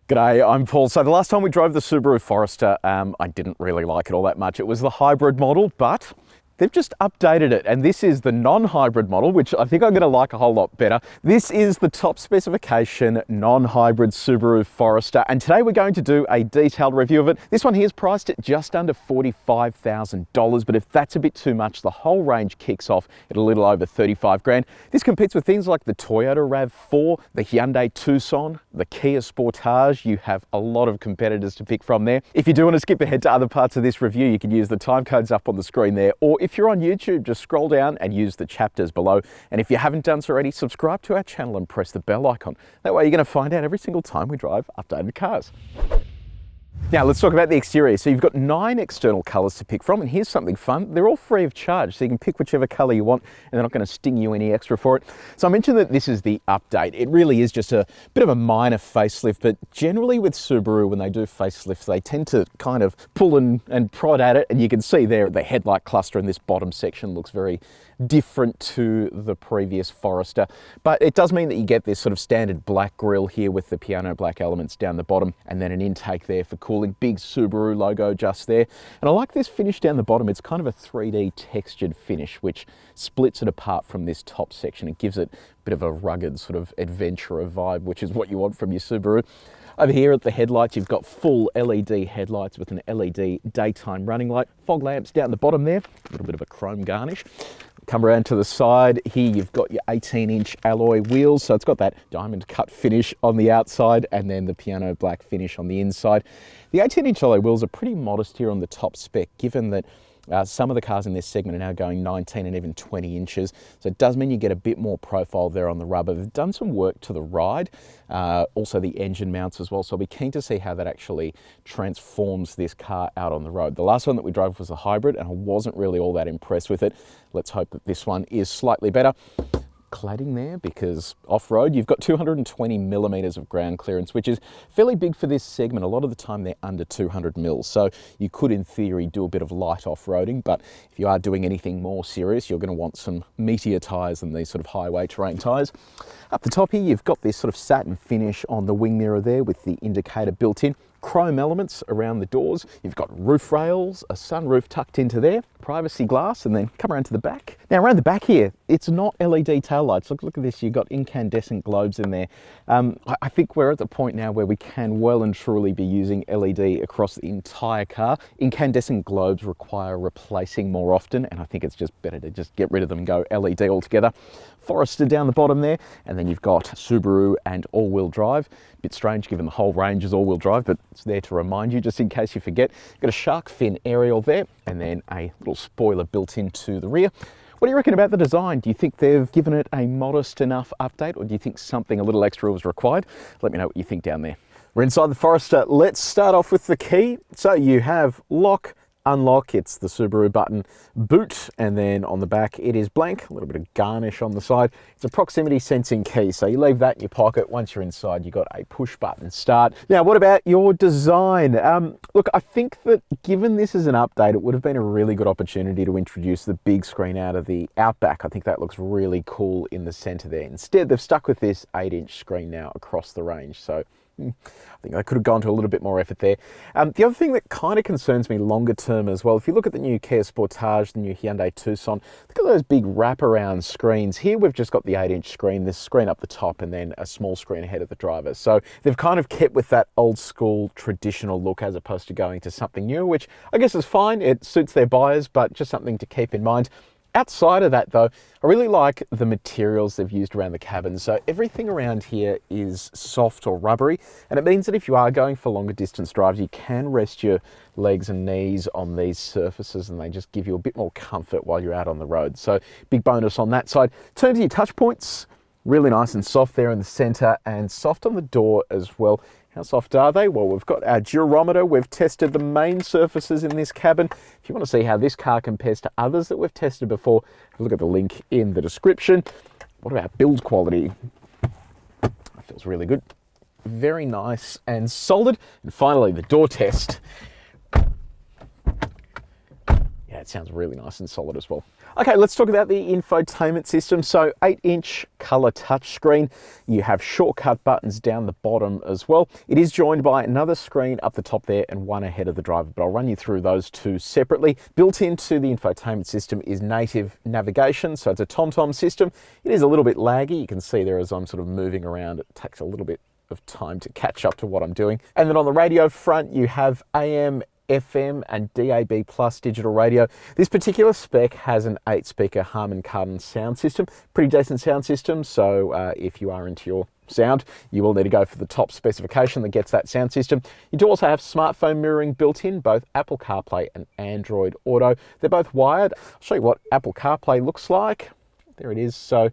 G'day, I'm Paul. So the last time we drove the Subaru Forester, I didn't really like it all that much. It was the hybrid model, but they've just updated it, and this is the non-hybrid model, which I think I'm going to like a whole lot better. This is the top specification non-hybrid Subaru Forester, and today we're going to do a detailed review of it. This one here is priced at just under $45,000, but if that's a bit too much, the whole range kicks off at a little over 35 grand. This competes with things like the Toyota RAV4, the Hyundai Tucson, the Kia Sportage. You have a lot of competitors to pick from there. If you do want to skip ahead to other parts of this review, you can use the time codes up on the screen there, or if you're on YouTube, just scroll down and use the chapters below. And if you haven't done so already, subscribe to our channel and press the bell icon. That way you're going to find out every single time we drive updated cars. Now let's talk about the exterior. So you've got 9 external colours to pick from, and here's something fun. They're all free of charge, so you can pick whichever colour you want and they're not going to sting you any extra for it. So I mentioned that this is the update. It really is just a bit of a minor facelift, but generally with Subaru, when they do facelifts, they tend to kind of pull and prod at it, and you can see there the headlight cluster in this bottom section looks very different to the previous Forester, but it does mean that you get this sort of standard black grille here with the piano black elements down the bottom, and then an intake there for cooling. Big Subaru logo just there, and I like this finish down the bottom. It's kind of a 3D textured finish which splits it apart from this top section. It gives it a bit of a rugged sort of adventurer vibe, which is what you want from your Subaru. Over here at the headlights, you've got full LED headlights with an LED daytime running light. Fog lamps down the bottom there, a little bit of a chrome garnish. Come around to the side here, you've got your 18-inch alloy wheels, so it's got that diamond cut finish on the outside and then the piano black finish on the inside. The 18-inch alloy wheels are pretty modest here on the top spec, given that some of the cars in this segment are now going 19 and even 20 inches. So it does mean you get a bit more profile there on the rubber. They've done some work to the ride, also the engine mounts as well. So I'll be keen to see how that actually transforms this car out on the road. The last one that we drove was a hybrid, and I wasn't really all that impressed with it. Let's hope that this one is slightly better. Cladding there, because off-road you've got 220 millimeters of ground clearance, which is fairly big for this segment. A lot of the time they're under 200 mils, so you could in theory do a bit of light off-roading, but if you are doing anything more serious, you're going to want some meatier tyres than these sort of highway terrain tyres. Up the top here you've got this sort of satin finish on the wing mirror there with the indicator built in. Chrome elements around the doors. You've got roof rails, a sunroof tucked into there, privacy glass, and then come around to the back. Now around the back here, it's not LED taillights. Look at this, you've got incandescent globes in there. I think we're at the point now where we can well and truly be using LED across the entire car. Incandescent globes require replacing more often, and I think it's just better to just get rid of them and go LED altogether. Forester down the bottom there, and then you've got Subaru and all-wheel drive. Bit strange given the whole range is all-wheel drive, but it's there to remind you just in case you forget. You've got a shark fin aerial there, and then a little spoiler built into the rear. What do you reckon about the design? Do you think they've given it a modest enough update, or do you think something a little extra was required? Let me know what you think down there. We're inside the Forester. Let's start off with the key. So you have lock, unlock, it's the Subaru button, boot, and then on the back it is blank, a little bit of garnish on the side. It's a proximity sensing key, so you leave that in your pocket. Once you're inside, you've got a push button start. Now, what about your design? Look, I think that given this is an update, it would have been a really good opportunity to introduce the big screen out of the Outback. I think that looks really cool in the center there. Instead, they've stuck with this 8-inch screen now across the range, so I think I could have gone to a little bit more effort there. The other thing that kind of concerns me longer term as well, if you look at the new Kia Sportage, the new Hyundai Tucson, look at those big wraparound screens. Here we've just got the 8-inch screen, this screen up the top, and then a small screen ahead of the driver. So they've kind of kept with that old school traditional look as opposed to going to something new, which I guess is fine. It suits their buyers, but just something to keep in mind. Outside of that though, I really like the materials they've used around the cabin. So everything around here is soft or rubbery, and it means that if you are going for longer distance drives, you can rest your legs and knees on these surfaces and they just give you a bit more comfort while you're out on the road. So big bonus on that side. In terms of your touch points, really nice and soft there in the center and soft on the door as well. How soft are they? Well, we've got our durometer. We've tested the main surfaces in this cabin. If you want to see how this car compares to others that we've tested before, have a look at the link in the description. What about build quality? That feels really good. Very nice and solid. And finally, the door test. Yeah, it sounds really nice and solid as well. Okay, let's talk about the infotainment system. So 8-inch color touchscreen. You have shortcut buttons down the bottom as well. It is joined by another screen up the top there and one ahead of the driver, but I'll run you through those two separately. Built into the infotainment system is native navigation. So it's a TomTom system. It is a little bit laggy. You can see there as I'm sort of moving around, it takes a little bit of time to catch up to what I'm doing. And then on the radio front, you have AM, FM and DAB plus digital radio. This particular spec has an 8-speaker Harman Kardon sound system. Pretty decent sound system, so if you are into your sound, you will need to go for the top specification that gets that sound system. You do also have smartphone mirroring built in, both Apple CarPlay and Android Auto. They're both wired. I'll show you what Apple CarPlay looks like. There it is. So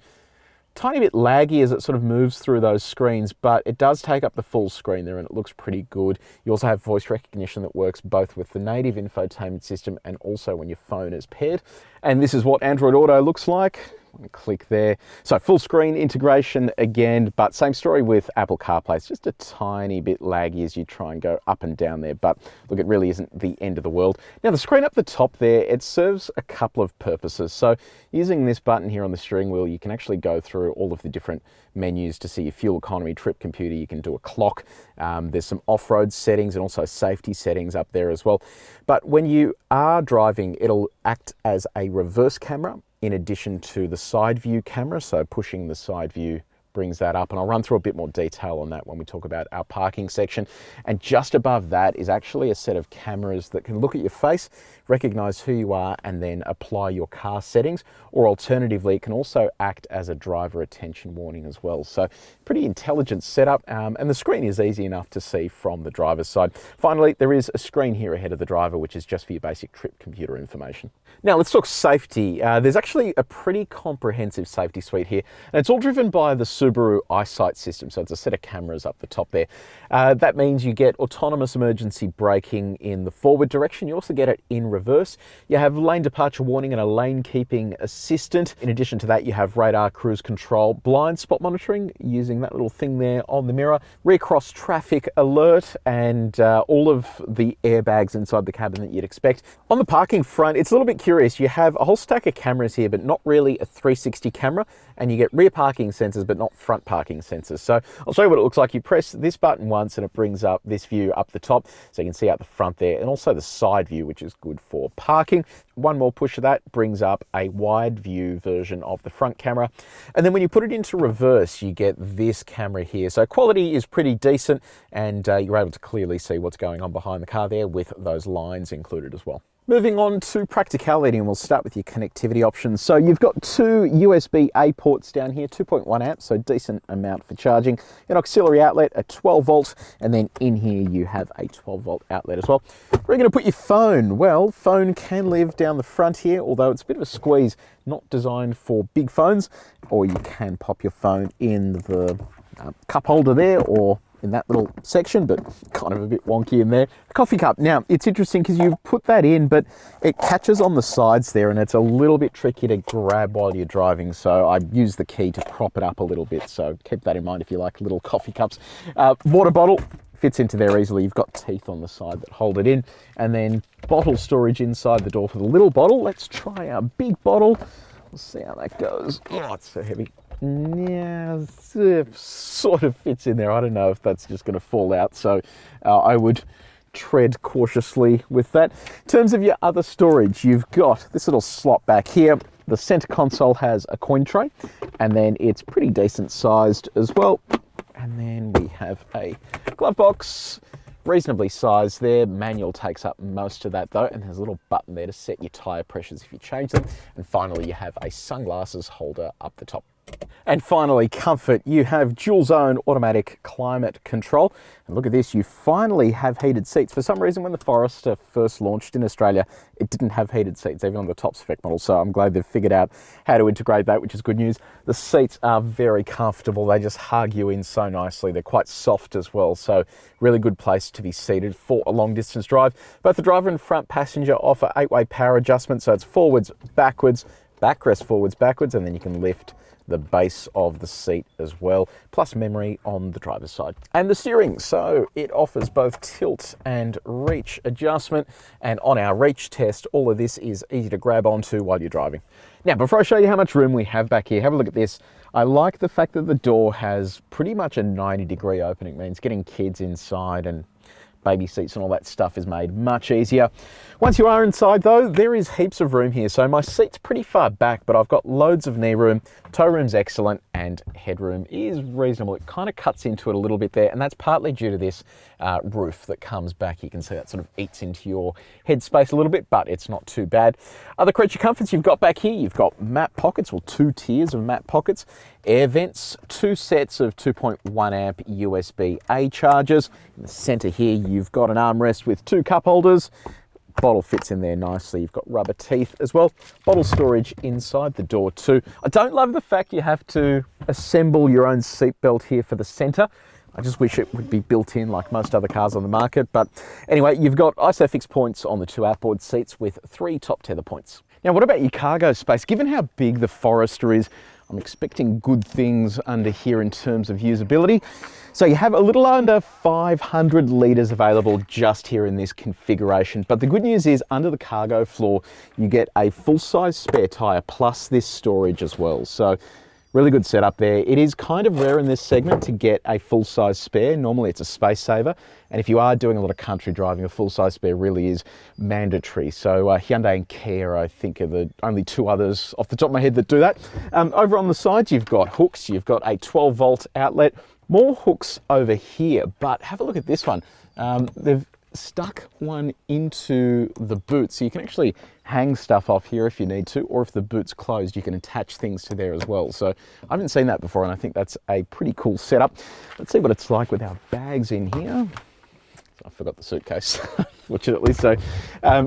tiny bit laggy as it sort of moves through those screens, but it does take up the full screen there and it looks pretty good. You also have voice recognition that works both with the native infotainment system and also when your phone is paired. And this is what Android Auto looks like. Click there. So full screen integration again, but same story with Apple CarPlay. It's just a tiny bit laggy as you try and go up and down there, but look, it really isn't the end of the world. Now the screen up the top there, it serves a couple of purposes. So using this button here on the steering wheel, you can actually go through all of the different menus to see your fuel economy, trip computer. You can do a clock. There's some off-road settings and also safety settings up there as well. But when you are driving, it'll act as a reverse camera in addition to the side view camera. So pushing the side view brings that up, and I'll run through a bit more detail on that when we talk about our parking section. And just above that is actually a set of cameras that can look at your face, recognize who you are, and then apply your car settings, or alternatively, it can also act as a driver attention warning as well. So pretty intelligent setup, and the screen is easy enough to see from the driver's side. Finally, there is a screen here ahead of the driver, which is just for your basic trip computer information. Now let's talk safety. There's actually a pretty comprehensive safety suite here, and it's all driven by the Subaru EyeSight system. So it's a set of cameras up the top there. That means you get autonomous emergency braking in the forward direction. You also get it in reverse. You have lane departure warning and a lane keeping assistant. In addition to that, you have radar cruise control, blind spot monitoring using that little thing there on the mirror, rear cross traffic alert, and all of the airbags inside the cabin that you'd expect. On the parking front, it's a little bit curious. You have a whole stack of cameras here, but not really a 360 camera, and you get rear parking sensors, but not front parking sensors. So I'll show you what it looks like. You press this button once and it brings up this view up the top, so you can see out the front there, and also the side view, which is good for parking. One more push of that brings up a wide view version of the front camera. And then when you put it into reverse, you get this camera here. So quality is pretty decent, and you're able to clearly see what's going on behind the car there with those lines included as well. Moving on to practicality, and we'll start with your connectivity options. So you've got two USB-A ports down here, 2.1 amps, so decent amount for charging. An auxiliary outlet, a 12 volt, and then in here you have a 12 volt outlet as well. Where are you going to put your phone? Well, phone can live down the front here, although it's a bit of a squeeze, not designed for big phones, or you can pop your phone in the cup holder there, or in that little section, but kind of a bit wonky in there. A coffee cup. Now, it's interesting because you put that in, but it catches on the sides there, and it's a little bit tricky to grab while you're driving. So I use the key to prop it up a little bit. So keep that in mind if you like little coffee cups. Water bottle fits into there easily. You've got teeth on the side that hold it in, and then bottle storage inside the door for the little bottle. Let's try our big bottle. We'll see how that goes. Oh, it's so heavy. Yeah, it sort of fits in there. I don't know if that's just going to fall out, so I would tread cautiously with that. In terms of your other storage, you've got this little slot back here. The center console has a coin tray, and then it's pretty decent sized as well. And then we have a glove box, reasonably sized there. Manual takes up most of that though, and there's a little button there to set your tire pressures if you change them. And finally, you have a sunglasses holder up the top. And finally, comfort. You have dual zone automatic climate control. And look at this, you finally have heated seats. For some reason, when the Forester first launched in Australia, it didn't have heated seats, even on the top spec model. So I'm glad they've figured out how to integrate that, which is good news. The seats are very comfortable. They just hug you in so nicely. They're quite soft as well. So really good place to be seated for a long distance drive. Both the driver and front passenger offer 8-way power adjustment. So it's forwards, backwards, backrest forwards, backwards, and then you can lift the base of the seat as well, plus memory on the driver's side. And the steering, so it offers both tilt and reach adjustment, and on our reach test, all of this is easy to grab onto while you're driving. Now, before I show you how much room we have back here, have a look at this. I like the fact that the door has pretty much a 90-degree opening. It means getting kids inside and baby seats and all that stuff is made much easier. Once you are inside though, there is heaps of room here. So my seat's pretty far back, but I've got loads of knee room, toe room's excellent, and headroom is reasonable. It kind of cuts into it a little bit there, and that's partly due to this roof that comes back. You can see that sort of eats into your headspace a little bit, but it's not too bad. Other creature comforts you've got back here, you've got map pockets, well, 2 tiers of map pockets, air vents, 2 sets of 2.1 amp USB-A chargers. In the center here, you've got an armrest with 2 cup holders. Bottle fits in there nicely. You've got rubber teeth as well. Bottle storage inside the door too. I don't love the fact you have to assemble your own seatbelt here for the center. I just wish it would be built in like most other cars on the market. But anyway, you've got ISOFIX points on the 2 outboard seats with 3 top tether points. Now, what about your cargo space? Given how big the Forester is, I'm expecting good things under here in terms of usability. So you have a little under 500 litres available just here in this configuration. But the good news is under the cargo floor, you get a full-size spare tyre plus this storage as well. So really good setup there. It is kind of rare in this segment to get a full-size spare. Normally it's a space saver. And if you are doing a lot of country driving, a full-size spare really is mandatory. So Hyundai and Kia, I think, are the only 2 others off the top of my head that do that. Over on the sides, you've got hooks. You've got a 12-volt outlet. More hooks over here, but have a look at this one. They've stuck one into the boot, so you can actually hang stuff off here if you need to, or if the boot's closed, you can attach things to there as well. So I haven't seen that before, and I think that's a pretty cool setup. Let's see what it's like with our bags in here. I forgot the suitcase, fortunately. So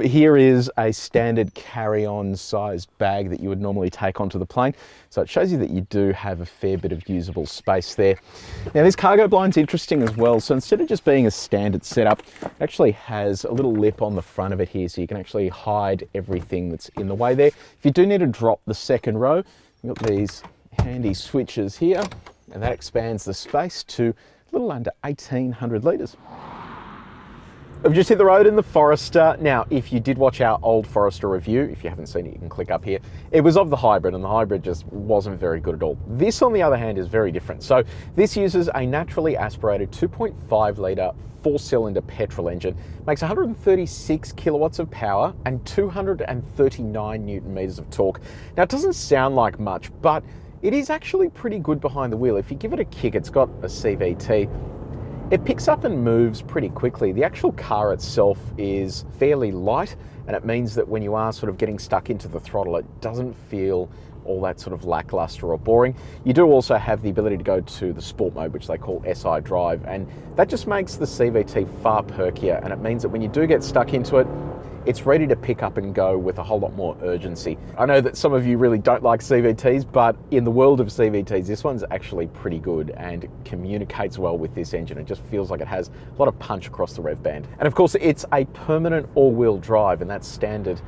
here is a standard carry-on sized bag that you would normally take onto the plane. So it shows you that you do have a fair bit of usable space there. Now this cargo blind's interesting as well. So instead of just being a standard setup, it actually has a little lip on the front of it here, so you can actually hide everything that's in the way there. If you do need to drop the second row, you've got these handy switches here, and that expands the space to a little under 1,800 litres. I've just hit the road in the Forester. Now, if you did watch our old Forester review, if you haven't seen it, you can click up here. It was of the hybrid, and the hybrid just wasn't very good at all. This, on the other hand, is very different. So this uses a naturally aspirated 2.5 litre 4-cylinder petrol engine, makes 136 kilowatts of power and 239 newton meters of torque. Now, it doesn't sound like much, but it is actually pretty good behind the wheel. If you give it a kick, it's got a CVT. It picks up and moves pretty quickly. The actual car itself is fairly light, and it means that when you are sort of getting stuck into the throttle, it doesn't feel all that sort of lackluster or boring. You do also have the ability to go to the sport mode, which they call SI drive, and that just makes the CVT far perkier, and it means that when you do get stuck into it, it's ready to pick up and go with a whole lot more urgency. I know that some of you really don't like CVTs, but in the world of CVTs, this one's actually pretty good and communicates well with this engine. It just feels like it has a lot of punch across the rev band. And of course, it's a permanent all-wheel drive, and that's standard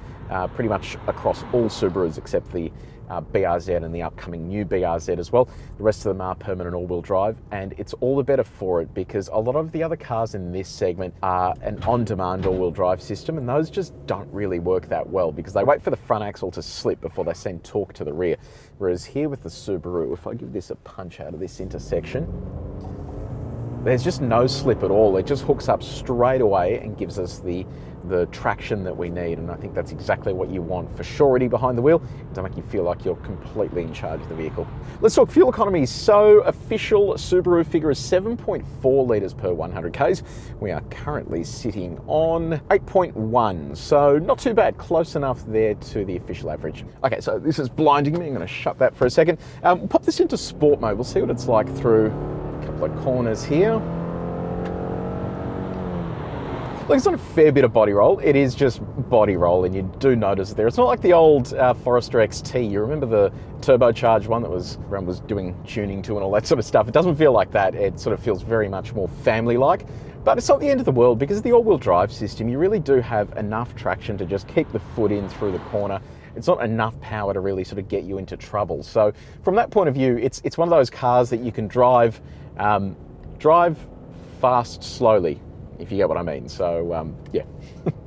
pretty much across all Subarus except the BRZ and the upcoming new BRZ as well. The rest of them are permanent all-wheel drive, and it's all the better for it because a lot of the other cars in this segment are an on-demand all-wheel drive system, and those just don't really work that well because they wait for the front axle to slip before they send torque to the rear. Whereas here with the Subaru, if I give this a punch out of this intersection, there's just no slip at all. It just hooks up straight away and gives us the traction that we need, and I think that's exactly what you want for surety behind the wheel, to make you feel like you're completely in charge of the vehicle. Let's talk fuel economy. So official Subaru figure is 7.4 litres per 100 Ks. We are currently sitting on 8.1, so not too bad, close enough there to the official average. Okay, so this is blinding me. I'm going to shut that for a second. Pop this into sport mode. We'll see what it's like through a couple of corners here. Look, it's not a fair bit of body roll. It is just body roll, and you do notice it there. It's not like the old Forester XT. You remember the turbocharged one that everyone was doing tuning to and all that sort of stuff. It doesn't feel like that. It sort of feels very much more family-like. But it's not the end of the world because of the all-wheel drive system. You really do have enough traction to just keep the foot in through the corner it's not enough power to really sort of get you into trouble. So from that point of view, it's one of those cars that you can drive fast slowly, if you get what I mean. So yeah.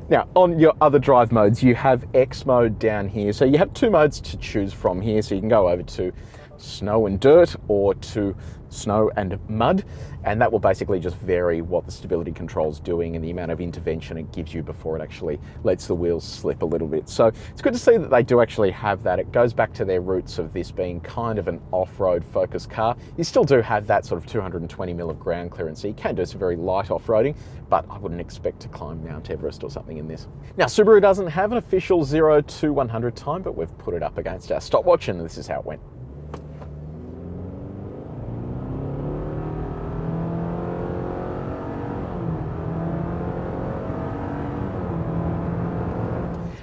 Now, on your other drive modes, you have X mode down here. So you have two modes to choose from here. So you can go over to snow and dirt or to snow and mud, and that will basically just vary what the stability control's doing and the amount of intervention it gives you before it actually lets the wheels slip a little bit. So it's good to see that they do actually have that. It goes back to their roots of this being kind of an off-road focused car. You still do have that sort of 220 mil of ground clearance, so you can do some very light off-roading, but I wouldn't expect to climb Mount Everest or something in this. Now, Subaru doesn't have an official 0 to 100 time, but we've put it up against our stopwatch, and this is how it went.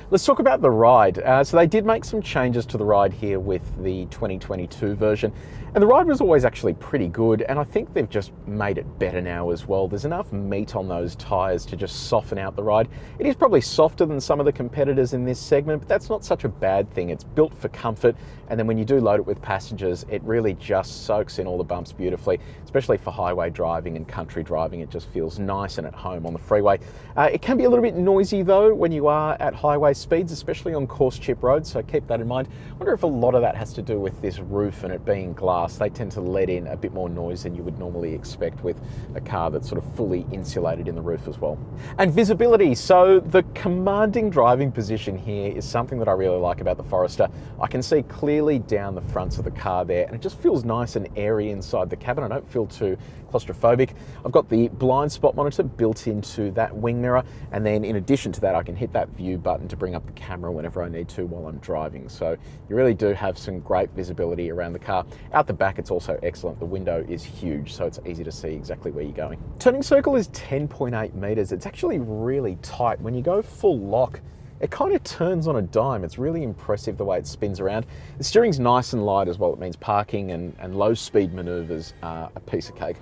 Let's talk about the ride. So they did make some changes to the ride here with the 2022 version, and the ride was always actually pretty good, and I think they've just made it better now as well. There's enough meat on those tyres to just soften out the ride. It is probably softer than some of the competitors in this segment, but that's not such a bad thing. It's built for comfort, and then when you do load it with passengers, it really just soaks in all the bumps beautifully, especially for highway driving and country driving. It just feels nice and at home on the freeway. It can be a little bit noisy though when you are at highway speeds, especially on coarse chip roads, so keep that in mind. I wonder if a lot of that has to do with this roof and it being glass. They tend to let in a bit more noise than you would normally expect with a car that's sort of fully insulated in the roof as well. And visibility, so the commanding driving position here is something that I really like about the Forester. I can see clearly down the fronts of the car there, and it just feels nice and airy inside the cabin. I don't feel too claustrophobic. I've got the blind spot monitor built into that wing mirror, and then in addition to that, I can hit that view button to bring up the camera whenever I need to while I'm driving. So you really do have some great visibility around the car. Out the back, it's also excellent. The window is huge, so it's easy to see exactly where you're going. Turning circle is 10.8 meters. It's actually really tight. When you go full lock, it kind of turns on a dime. It's really impressive the way it spins around. The steering's nice and light as well. It means parking and low speed maneuvers are a piece of cake.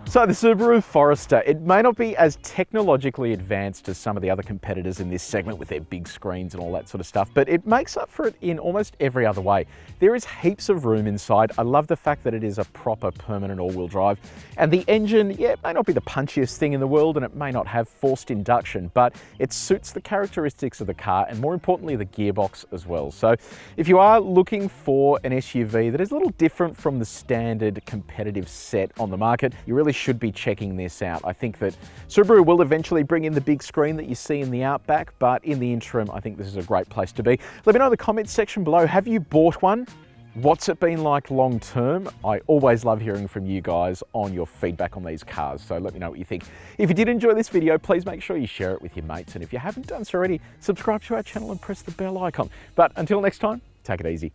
So the Subaru Forester, it may not be as technologically advanced as some of the other competitors in this segment with their big screens and all that sort of stuff, but it makes up for it in almost every other way. There is heaps of room inside. I love the fact that it is a proper permanent all-wheel drive. And the engine, yeah, it may not be the punchiest thing in the world and it may not have forced induction, but it suits the characteristics of the car and more importantly, the gearbox as well. So if you are looking for an SUV that is a little different from the standard competitive set on the market, you really should be checking this out. I think that Subaru will eventually bring in the big screen that you see in the Outback, but in the interim, I think this is a great place to be. Let me know in the comments section below, have you bought one? What's it been like long term? I always love hearing from you guys on your feedback on these cars, so let me know what you think. If you did enjoy this video, please make sure you share it with your mates, and if you haven't done so already, subscribe to our channel and press the bell icon. But until next time, take it easy.